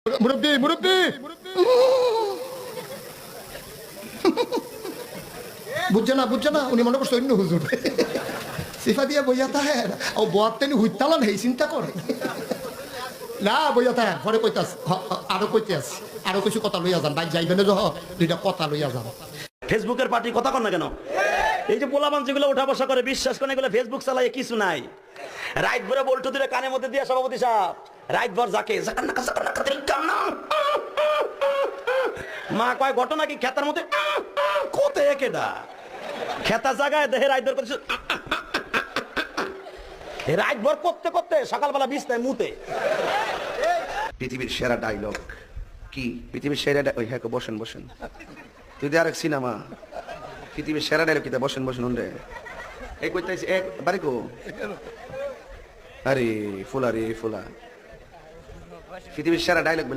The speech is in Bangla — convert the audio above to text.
মুরব্বী মুরব্বী বুঝছে না উনি মনে করছে অন্য হুজুর সিফা দিয়া বইয়া তাহে ও বয়ার তেনি হুইতালান হেই চিন্তা করে না বইয়া তাহে ঘরে কইতাস আরো কইতে আস আরো কিছু কথা লইয়া যান ভাই যাইবেন যহ দুইটা কথা লইয়া যান। ফেসবুকের পার্টি কথা কন না কেন? এই যে পোলাপান যেগুলো উঠা বসা করে বিশ্বাস করে এগুলো ফেসবুক চালায় কিছু নাই। রাইট ভরে বল্টু দিলে কানের মধ্যে দিয়ে সভাপতি সাহেব রাইট ভর যাকে মা কয় ঘটনা কি খেতার মধ্যে কোথায় কেডা খেতা জায়গায় দেহে রাইট ভর করছে রাইট ভর করতে করতে সকালবেলা বিছনায় মুতে। পৃথিবীর সেরা ডায়লগ কি? পৃথিবীর সেরা ওই হ্যাঁ বসেন বসেন তুই আরেক সিনেমা পৃথিবীর সেরা ডায়লগ কিতা বসেন বসেন উন্ডে এই কইতাইছি এক বাড়ি কো আরে ফুলা রে ফুলা পৃথিবীর সেরা ডায়লগ